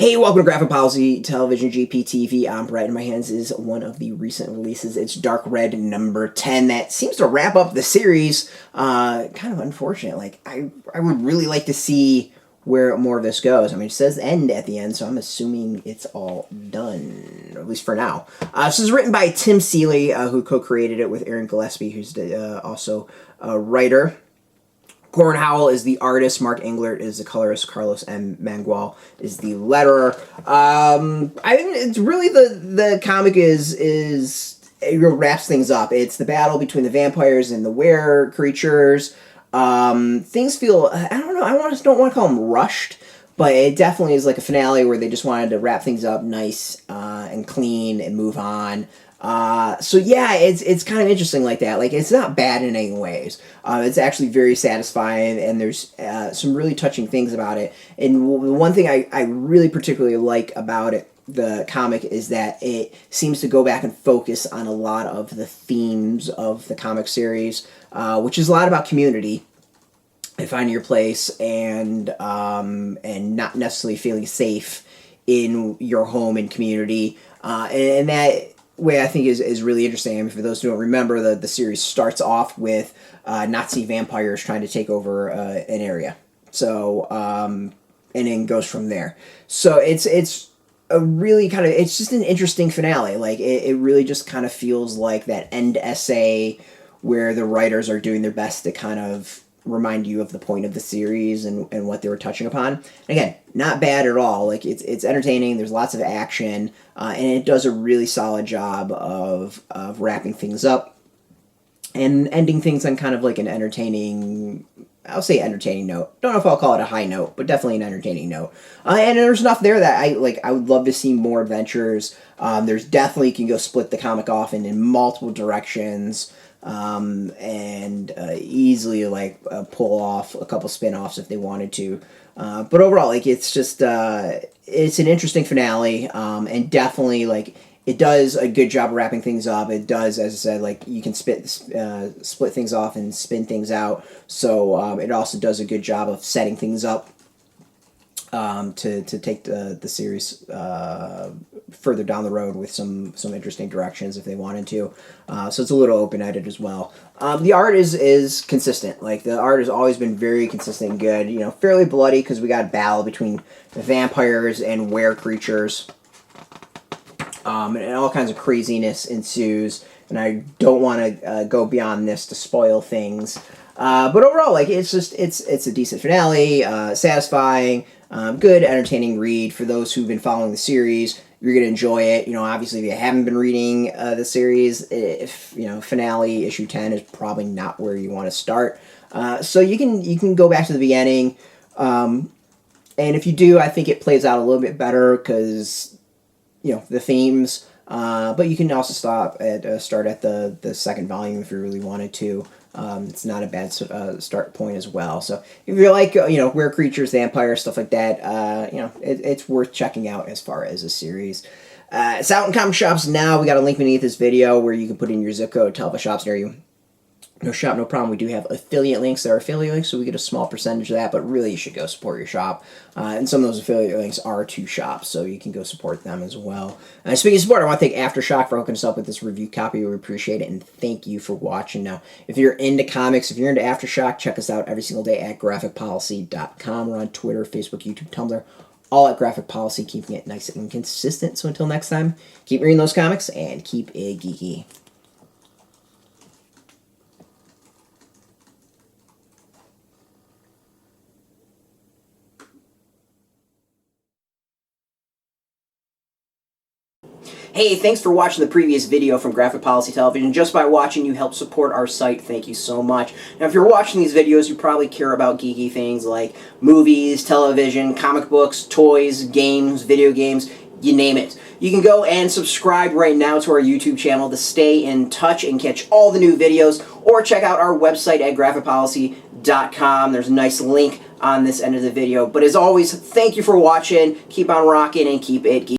Hey, welcome to Graphic Policy Television GPTV. I'm Brett, and in my hands is one of the recent releases. It's Dark Red number 10. That seems to wrap up the series. Kind of unfortunate. Like, I would really like to see where more of this goes. I mean, it says end at the end, so I'm assuming it's all done, at least for now. This is written by Tim Seeley, who co-created it with Gillespie, who's also a writer. Corin Howell is the artist. Mark Englert is the colorist. Carlos M. Mangual is the letterer. I think it's really the comic is it wraps things up. It's the battle between the vampires and the were creatures. Things feel, I don't know, don't want to call them rushed, but it definitely is like a finale where they just wanted to wrap things up nice and clean and move on. So yeah, it's kind of interesting like that. Like, it's not bad in any ways. It's actually very satisfying, and there's some really touching things about it. And one thing I really particularly like about it, the comic, is that it seems to go back and focus on a lot of the themes of the comic series, which is a lot about community and finding your place and not necessarily feeling safe in your home and community, and that way I think is really interesting. I mean, for those who don't remember, the series starts off with Nazi vampires trying to take over an area. So and then goes from there. So it's a really kind of, it's just an interesting finale. Like, it really just kind of feels like that end essay where the writers are doing their best to kind of remind you of the point of the series and what they were touching upon. And again, not bad at all. Like, it's entertaining. There's lots of action, and it does a really solid job of wrapping things up and ending things on kind of like an entertaining, I'll say entertaining note. Don't know if I'll call it a high note, but definitely an entertaining note. And there's enough there that I would love to see more adventures. There's definitely, you can go split the comic off in multiple directions. And easily pull off a couple spin-offs if they wanted to. But overall, like, it's just it's an interesting finale, and definitely, like, it does a good job of wrapping things up. It does, as I said, like, you can split things off and spin things out. So it also does a good job of setting things up to take the series further down the road with some interesting directions if they wanted to. So it's a little open-ended as well. The art is consistent. Like, the art has always been very consistent and good. You know, fairly bloody because we got a battle between the vampires and were creatures. And all kinds of craziness ensues. And I don't want to go beyond this to spoil things. But overall, like, it's a decent finale, satisfying, good, entertaining read for those who've been following the series. You're gonna enjoy it. You know, obviously, if you haven't been reading the series, finale issue 10 is probably not where you want to start. So you can go back to the beginning, and if you do, I think it plays out a little bit better because, you know, the themes. But you can also start at the second volume if you really wanted to. It's not a bad start point as well. So if you like, were creatures, vampires, stuff like that, it's worth checking out as far as a series. It's out in comic shops now. We got a link beneath this video where you can put in your zip code, tell the shops near you. No shop, no problem. We do have affiliate links. There are affiliate links, so we get a small percentage of that, but really you should go support your shop. And some of those affiliate links are to shops, so you can go support them as well. Speaking of support, I want to thank AfterShock for hooking us up with this review copy. We appreciate it, and thank you for watching. Now, if you're into comics, if you're into AfterShock, check us out every single day at graphicpolicy.com. We're on Twitter, Facebook, YouTube, Tumblr, all at Graphic Policy, keeping it nice and consistent. So until next time, keep reading those comics and keep it geeky. Hey, thanks for watching the previous video from Graphic Policy Television. Just by watching, you help support our site. Thank you so much. Now, if you're watching these videos, you probably care about geeky things like movies, television, comic books, toys, games, video games, you name it. You can go and subscribe right now to our YouTube channel to stay in touch and catch all the new videos, or check out our website at graphicpolicy.com. There's a nice link on this end of the video. But as always, thank you for watching. Keep on rocking and keep it geeky.